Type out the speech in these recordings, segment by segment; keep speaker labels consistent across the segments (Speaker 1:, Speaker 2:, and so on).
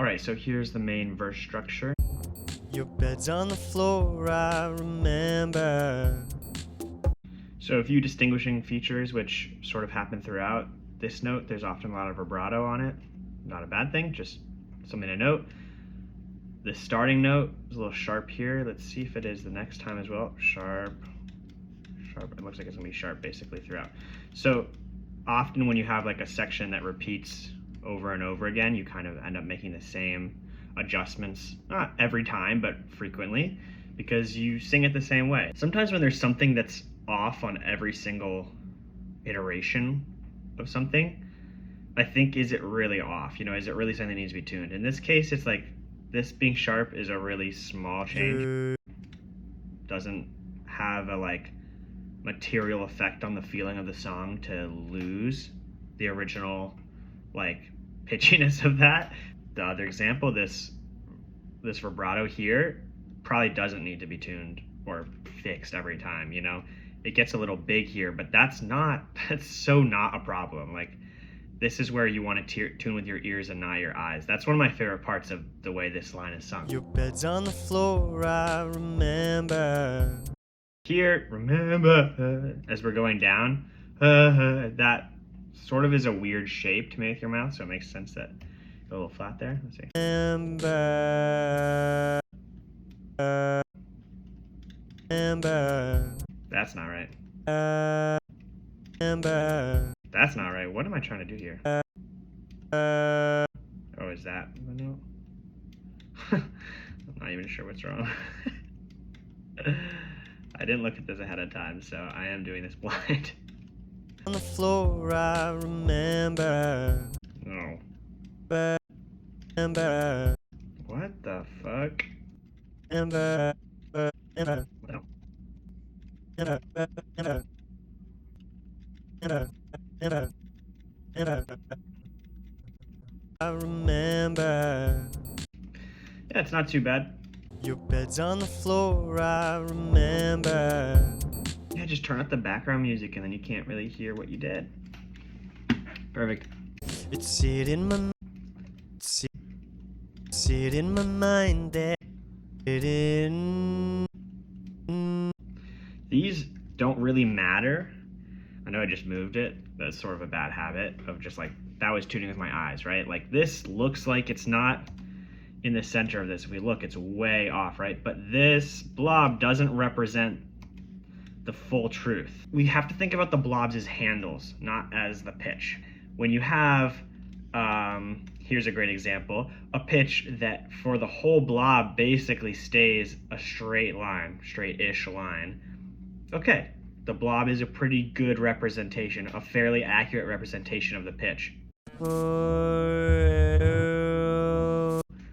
Speaker 1: All right, so here's the main verse structure.
Speaker 2: Your bed's on the floor, I remember.
Speaker 1: So a few distinguishing features which sort of happen throughout this note. There's often a lot of vibrato on it. Not a bad thing, just something to note. The starting note is a little sharp here. Let's see if it is the next time as well. Sharp, sharp. It looks like it's gonna be sharp basically throughout. So often when you have like a section that repeats over and over again, you kind of end up making the same adjustments, not every time, but frequently, because you sing it the same way. Sometimes when there's something that's off on every single iteration of something, I think, is it really off? You know, is it really something that needs to be tuned? In this case, it's like this being sharp is a really small change. Doesn't have a like material effect on the feeling of the song to lose the original like pitchiness of that. The other example, this vibrato here probably doesn't need to be tuned or fixed every time, you know? It gets a little big here, but that's so not a problem. Like, this is where you want to tune with your ears and not your eyes. That's one of my favorite parts of the way this line is sung.
Speaker 2: Your bed's on the floor, I remember.
Speaker 1: Here, remember, as we're going down, that sort of is a weird shape to make with your mouth, so it makes sense that a little flat there. Let's see.
Speaker 2: Remember.
Speaker 1: That's not right.
Speaker 2: Remember.
Speaker 1: That's not right. What am I trying to do here? Oh, is that the note? I'm not even sure what's wrong. I didn't look at this ahead of time, so I am doing this blind.
Speaker 2: On the floor, I remember.
Speaker 1: No.
Speaker 2: Remember.
Speaker 1: What the fuck?
Speaker 2: Remember.
Speaker 1: No.
Speaker 2: I remember.
Speaker 1: Yeah, it's not too bad.
Speaker 2: Your bed's on the floor, I remember.
Speaker 1: Yeah, just turn up the background music and then you can't really hear what you did. Perfect.
Speaker 2: It's sit in my sit in my mind that it in.
Speaker 1: These don't really matter. I know I just moved it. That's sort of a bad habit of just like, that was tuning with my eyes, right? Like this looks like it's not in the center of this. If we look, it's way off, right? But this blob doesn't represent the full truth. We have to think about the blobs as handles, not as the pitch. When you have, here's a great example, a pitch that for the whole blob basically stays a straight line, straight-ish line. Okay, the blob is a pretty good representation, a fairly accurate representation of the pitch.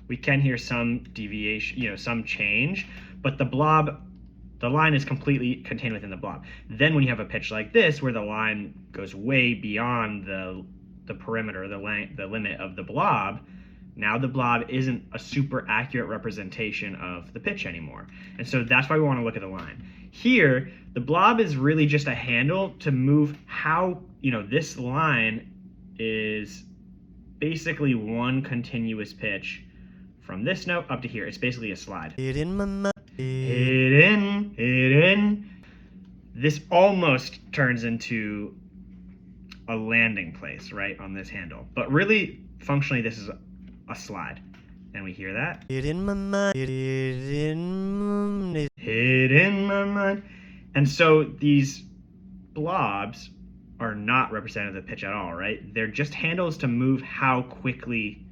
Speaker 1: We can hear some deviation, you know, some change, but the line is completely contained within the blob. Then when you have a pitch like this, where the line goes way beyond the perimeter, the limit of the blob, now the blob isn't a super accurate representation of the pitch anymore. And so that's why we want to look at the line. Here, the blob is really just a handle to move how, you know, this line is basically one continuous pitch from this note up to here. It's basically a slide.
Speaker 2: It in my mind.
Speaker 1: Hit in. This almost turns into a landing place, right, on this handle. But really, functionally, this is a slide. And we hear that.
Speaker 2: It in my mind. It
Speaker 1: in my mind. And so these blobs are not representative of the pitch at all, right? They're just handles to move how quickly.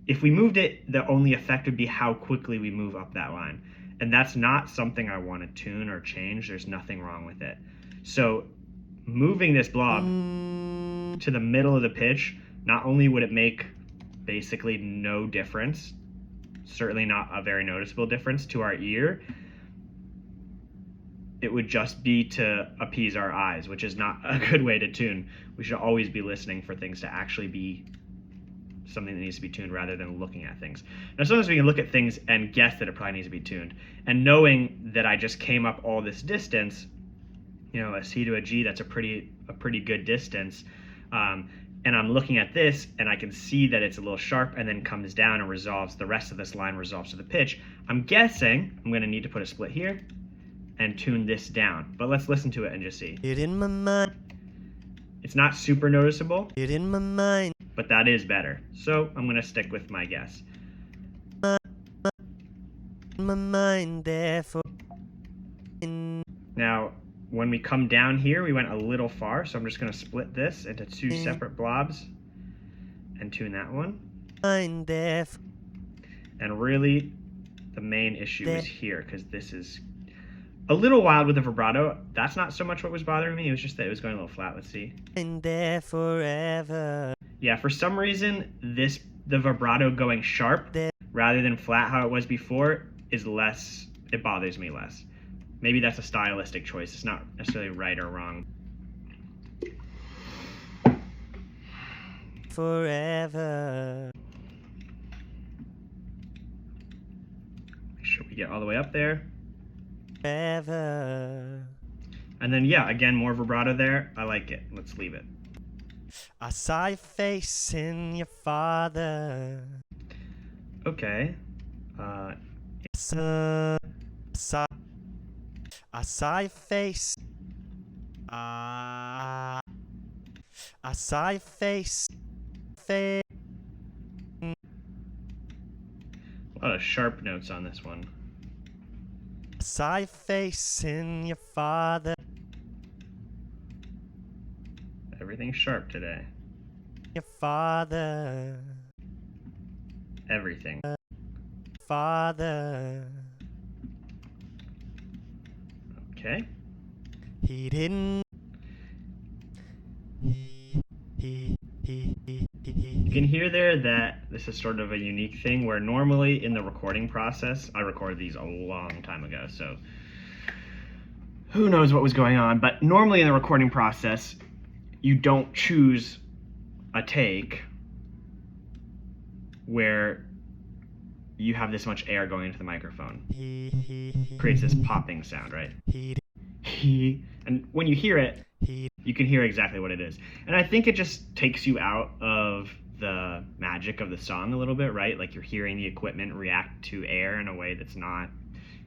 Speaker 1: If we moved it, the only effect would be how quickly we move up that line. And that's not something I want to tune or change. There's nothing wrong with it. So moving this blob to the middle of the pitch, not only would it make basically no difference, certainly not a very noticeable difference to our ear, it would just be to appease our eyes, which is not a good way to tune. We should always be listening for things to actually be something that needs to be tuned rather than looking at things. Now, sometimes we can look at things and guess that it probably needs to be tuned. And knowing that I just came up all this distance, you know, a C to a G, that's a pretty good distance. and I'm looking at this and I can see that it's a little sharp and then comes down and resolves, the rest of this line resolves to the pitch. I'm guessing I'm gonna need to put a split here and tune this down, but let's listen to it and just see.
Speaker 2: It in my mind.
Speaker 1: It's not super noticeable,
Speaker 2: It in my mind.
Speaker 1: but that is better. So I'm gonna stick with my guess.
Speaker 2: My mind, therefore.
Speaker 1: Now, when we come down here, we went a little far, so I'm just gonna split this into two separate blobs and tune that one.
Speaker 2: Mind, therefore.
Speaker 1: And really, the main issue is here, because this is a little wild with the vibrato. That's not so much what was bothering me, it was just that it was going a little flat. Let's see.
Speaker 2: And there forever.
Speaker 1: Yeah, for some reason, the vibrato going sharp rather than flat how it was before is less, it bothers me less. Maybe that's a stylistic choice. It's not necessarily right or wrong.
Speaker 2: Forever.
Speaker 1: Make sure we get all the way up there.
Speaker 2: Forever.
Speaker 1: And then, yeah, again, more vibrato there. I like it. Let's leave it.
Speaker 2: I saw your face in your father.
Speaker 1: Okay.
Speaker 2: I saw your face. I saw your face.
Speaker 1: A lot of sharp notes on this one.
Speaker 2: I saw your face in your father.
Speaker 1: Everything's sharp today.
Speaker 2: Your father.
Speaker 1: Everything.
Speaker 2: Father.
Speaker 1: Okay.
Speaker 2: He didn't.
Speaker 1: You can hear there that this is sort of a unique thing where normally in the recording process, I recorded these a long time ago, so who knows what was going on, but normally in the recording process, you don't choose a take where you have this much air going into the microphone. It creates this popping sound, right? And when you hear it, you can hear exactly what it is. And I think it just takes you out of the magic of the song a little bit, right? Like you're hearing the equipment react to air in a way that's not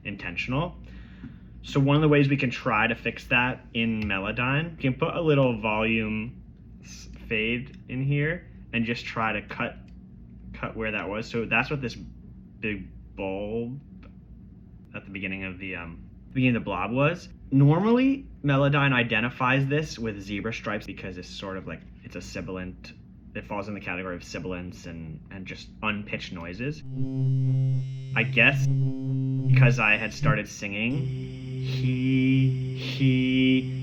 Speaker 1: intentional. So one of the ways we can try to fix that in Melodyne, we can put a little volume fade in here and just try to cut where that was. So that's what this big bulb at the beginning of the blob was. Normally, Melodyne identifies this with zebra stripes because it's sort of like, it's a sibilant. It falls in the category of sibilants and just unpitched noises. I guess because I had started singing,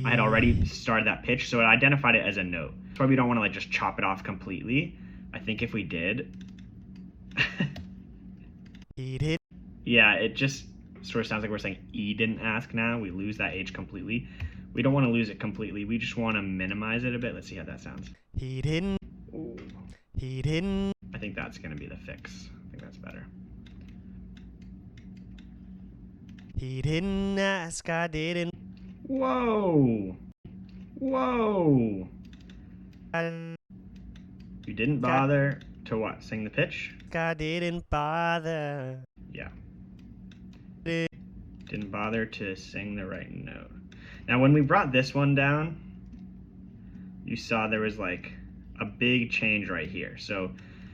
Speaker 1: I had already started that pitch, so it identified it as a note. That's why we don't want to like just chop it off completely. I think if we did, yeah, it just sort of sounds like we're saying E didn't ask now. We lose that H completely. We don't want to lose it completely. We just want to minimize it a bit. Let's see how that sounds.
Speaker 2: He didn't.
Speaker 1: Ooh.
Speaker 2: He didn't.
Speaker 1: I think that's going to be the fix. I think that's better.
Speaker 2: He didn't ask, I didn't.
Speaker 1: Whoa. Whoa. You didn't bother to what? Sing the pitch?
Speaker 2: I didn't bother.
Speaker 1: Yeah. Didn't bother to sing the right note. Now when we brought this one down, you saw there was like a big change right here. So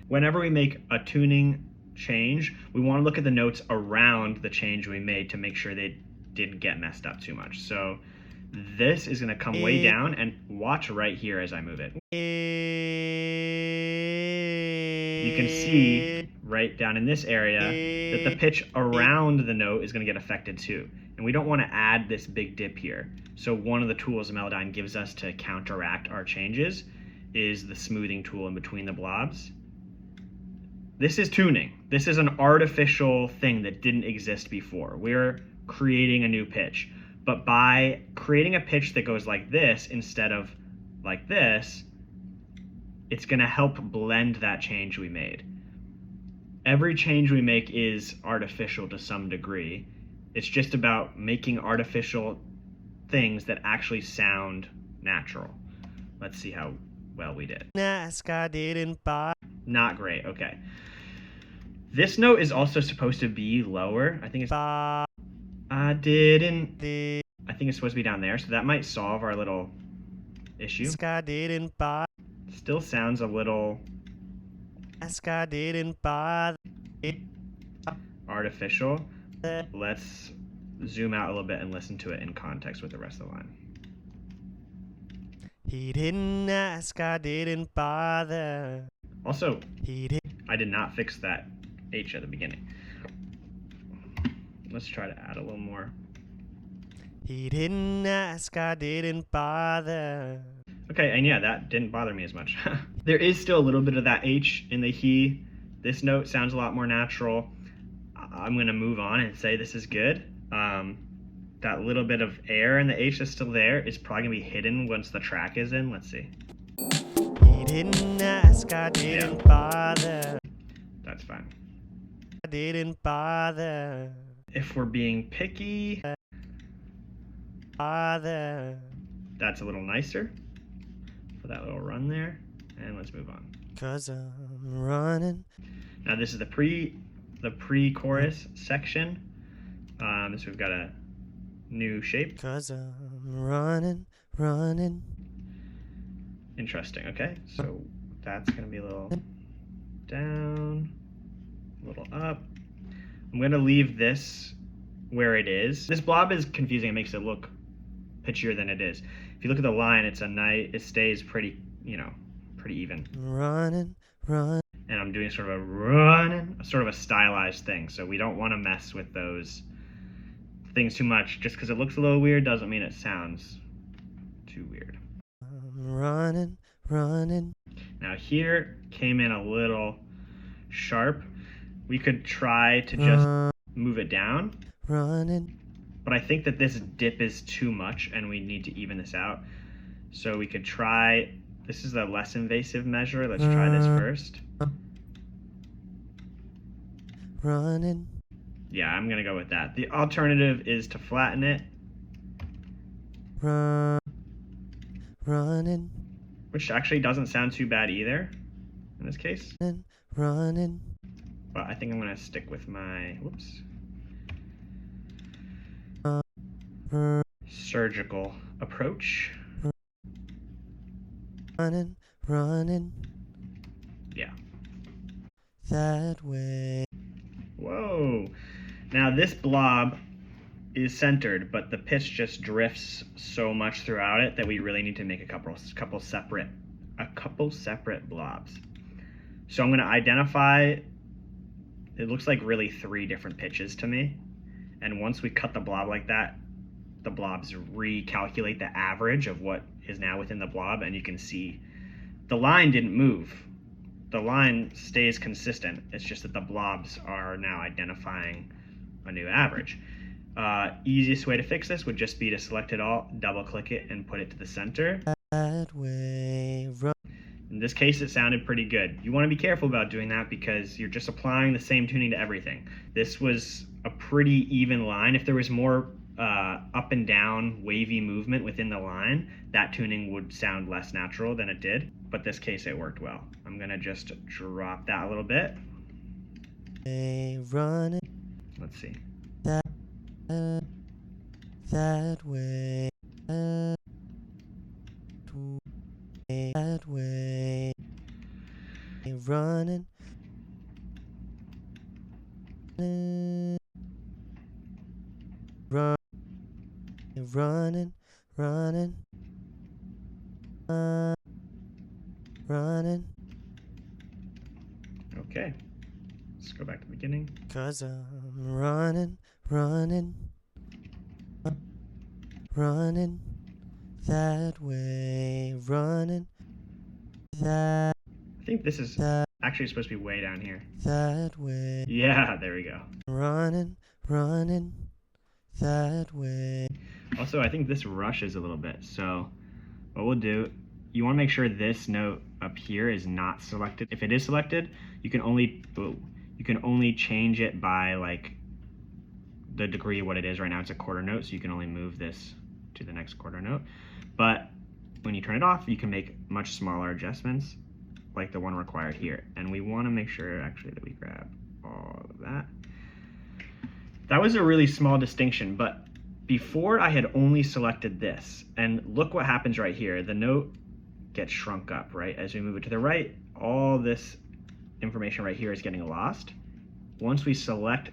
Speaker 1: whenever we make a tuning change, we want to look at the notes around the change we made to make sure they didn't get messed up too much. So this is going to come way down, and watch right here as I move it. You can see right down in this area that the pitch around the note is going to get affected too. And we don't want to add this big dip here. So one of the tools Melodyne gives us to counteract our changes is the smoothing tool in between the blobs. This is tuning. This is an artificial thing that didn't exist before. We're creating a new pitch. But by creating a pitch that goes like this instead of like this, it's going to help blend that change we made. Every change we make is artificial to some degree. It's just about making artificial things that actually sound natural. Let's see what well, we did.
Speaker 2: Ask I didn't buy.
Speaker 1: Not great. Okay. This note is also supposed to be lower. I think it's I didn't. I think it's supposed to be down there, so that might solve our little issue.
Speaker 2: Ask I didn't buy.
Speaker 1: Still sounds a little
Speaker 2: Ask I didn't buy.
Speaker 1: artificial. Let's zoom out a little bit and listen to it in context with the rest of the line.
Speaker 2: He didn't ask, I didn't bother.
Speaker 1: Also,
Speaker 2: He did.
Speaker 1: I did not fix that H at the beginning. Let's try to add a little more.
Speaker 2: He didn't ask, I didn't bother.
Speaker 1: Okay, and yeah, that didn't bother me as much. There is still a little bit of that H in the he. This note sounds a lot more natural. I'm going to move on and say this is good. That little bit of air in the H that's still there is probably going to be hidden once the track is in. Let's see.
Speaker 2: He didn't ask, I didn't bother.
Speaker 1: That's fine.
Speaker 2: I didn't bother.
Speaker 1: If we're being picky,
Speaker 2: Bother.
Speaker 1: that's a little nicer for that little run there. And let's move on.
Speaker 2: 'Cause I'm running.
Speaker 1: Now this is the pre-chorus section. So we've got a new shape.
Speaker 2: 'Cause I'm running.
Speaker 1: Interesting. Okay, so that's gonna be a little down, a little up. I'm gonna leave this where it is. This blob is confusing. It makes it look pitchier than it is. If you look at the line, it stays pretty, pretty even.
Speaker 2: Running.
Speaker 1: And I'm doing sort of a stylized thing. So we don't want to mess with those things too much. Just because it looks a little weird doesn't mean it sounds too weird.
Speaker 2: I'm running.
Speaker 1: Now here came in a little sharp. We could try to just move it down.
Speaker 2: Running.
Speaker 1: But I think that this dip is too much and we need to even this out. So we could try, this is the less invasive measure. Let's try this first.
Speaker 2: Running.
Speaker 1: Yeah, I'm gonna go with that. The alternative is to flatten it.
Speaker 2: Running.
Speaker 1: Which actually doesn't sound too bad either in this case.
Speaker 2: Running.
Speaker 1: But I think I'm gonna stick with my, surgical approach.
Speaker 2: Running.
Speaker 1: Yeah.
Speaker 2: That way.
Speaker 1: Whoa. Now this blob is centered, but the pitch just drifts so much throughout it that we really need to make a couple separate blobs. So I'm going to identify, it looks like really 3 different pitches to me. And once we cut the blob like that, the blobs recalculate the average of what is now within the blob, and you can see the line didn't move. The line stays consistent. It's just that the blobs are now identifying a new average. Easiest way to fix this would just be to select it all, double click it, and put it to the center.
Speaker 2: That way.
Speaker 1: In this case, it sounded pretty good. You want to be careful about doing that because you're just applying the same tuning to everything. This was a pretty even line. If there was more up and down wavy movement within the line, that tuning would sound less natural than it did. But this case, it worked well. I'm going to just drop that a little bit.
Speaker 2: Running.
Speaker 1: Let's see.
Speaker 2: That way. That way. Running. Running.
Speaker 1: Okay. Let's go back to the beginning.
Speaker 2: 'Cause I'm running. That way. Running.
Speaker 1: I think this is actually supposed to be way down here.
Speaker 2: That way.
Speaker 1: Yeah, there we go.
Speaker 2: Running. That way.
Speaker 1: Also, I think this rushes a little bit. So what we'll do, you want to make sure this note up here is not selected. If it is selected, you can only change it by like the degree of what it is. Right now it's a quarter note, so you can only move this to the next quarter note. But when you turn it off, you can make much smaller adjustments like the one required here. And we want to make sure actually that we grab all of that. That was a really small distinction, but before I had only selected this, and look what happens right here. The note gets shrunk up, right? As we move it to the right, all this information right here is getting lost. Once we select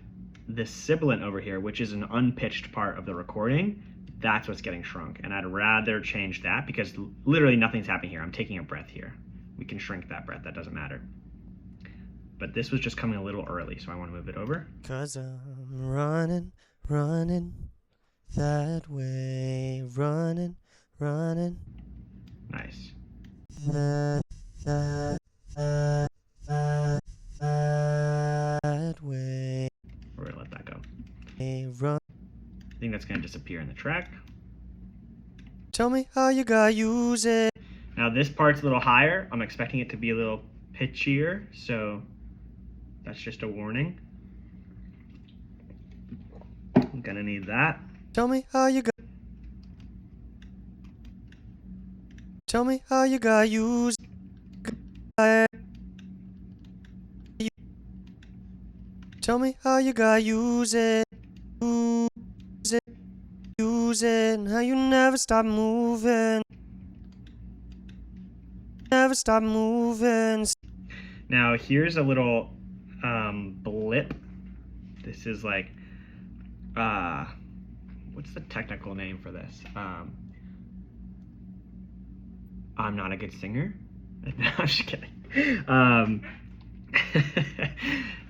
Speaker 1: this sibilant over here, which is an unpitched part of the recording, that's what's getting shrunk. And I'd rather change that because literally nothing's happening here. I'm taking a breath here. We can shrink that breath, that doesn't matter. But this was just coming a little early, so I want to move it over.
Speaker 2: 'Cause I'm running, running that way, running, running.
Speaker 1: Nice.
Speaker 2: That way.
Speaker 1: We're gonna let that go.
Speaker 2: Run.
Speaker 1: I think that's gonna disappear in the track.
Speaker 2: Tell me how you gotta use it.
Speaker 1: Now this part's a little higher. I'm expecting it to be a little pitchier, so that's just a warning. I'm gonna need that.
Speaker 2: Tell me how you got. Tell me how you gotta use. Tell me how you gotta use it. Use it. Use it. And how you never stop moving. Never stop moving.
Speaker 1: Now here's a little blip. This is like, what's the technical name for this? I'm not a good singer. No, I'm just kidding.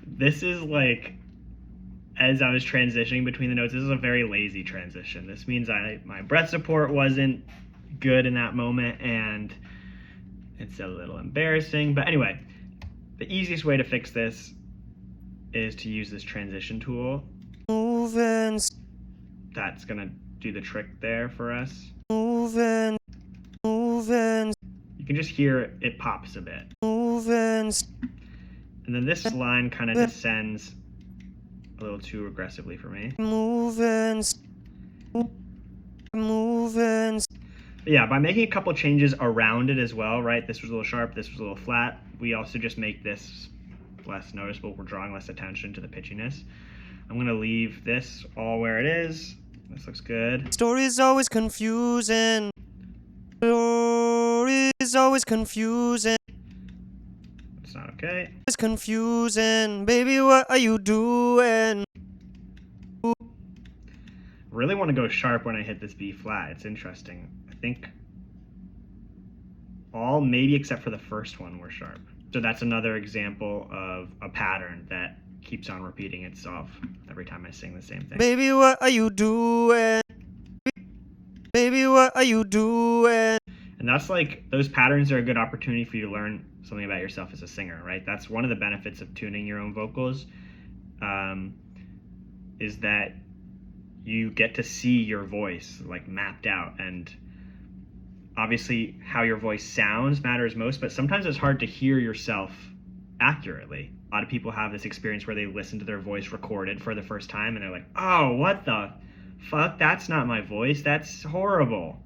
Speaker 1: This is like, as I was transitioning between the notes, this is a very lazy transition. This means my breath support wasn't good in that moment, and it's a little embarrassing. But anyway, the easiest way to fix this is to use this transition tool.
Speaker 2: Moving.
Speaker 1: That's gonna do the trick there for us.
Speaker 2: Moving. Moving.
Speaker 1: You can just hear it pops a bit.
Speaker 2: Moving.
Speaker 1: And then this line kind of descends a little too aggressively for me.
Speaker 2: Moving. Moving.
Speaker 1: But yeah, by making a couple changes around it as well, right? This was a little sharp, this was a little flat. We also just make this less noticeable. We're drawing less attention to the pitchiness. I'm gonna leave this all where it is. This looks good.
Speaker 2: Story's always confusing. Story's always confusing.
Speaker 1: It's not okay.
Speaker 2: It's confusing. Baby, what are you doing?
Speaker 1: Really want to go sharp when I hit this B flat. It's interesting. I think all, maybe except for the first one, were sharp. So that's another example of a pattern that keeps on repeating itself every time I sing the same thing.
Speaker 2: Baby, what are you doing? Baby, what are you doing?
Speaker 1: And that's like, those patterns are a good opportunity for you to learn something about yourself as a singer, right? That's one of the benefits of tuning your own vocals, is that you get to see your voice like mapped out. And obviously how your voice sounds matters most, but sometimes it's hard to hear yourself accurately. A lot of people have this experience where they listen to their voice recorded for the first time and they're like, oh, what the fuck? That's not my voice. That's horrible.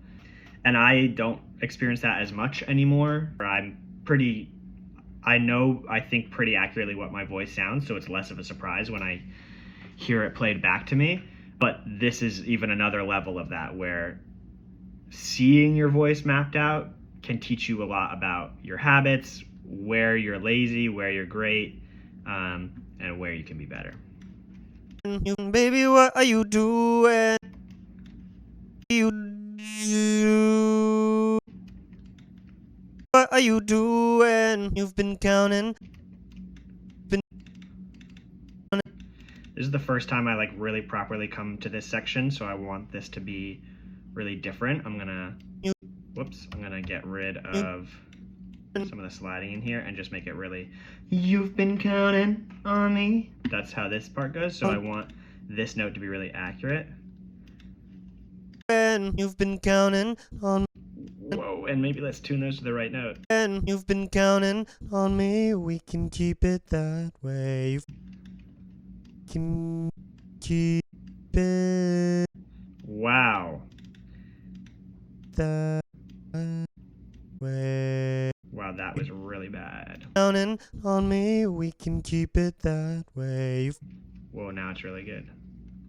Speaker 1: And I don't experience that as much anymore. I think pretty accurately what my voice sounds, so it's less of a surprise when I hear it played back to me. But this is even another level of that, where seeing your voice mapped out can teach you a lot about your habits, where you're lazy, where you're great, and where you can be better.
Speaker 2: Baby, what are you doing? What are you doing? You've been counting.
Speaker 1: This is the first time I like really properly come to this section, so I want this to be really different. I'm gonna get rid of some of the sliding in here and just make it really, you've been counting on me. That's how this part goes, so I want this note to be really accurate.
Speaker 2: And you've been counting on.
Speaker 1: Whoa, and maybe let's tune those to the right note.
Speaker 2: And you've been counting on me. We can keep it that way. You can keep it
Speaker 1: Wow.
Speaker 2: that way. on me. We can keep it that way.
Speaker 1: Whoa, now it's really good.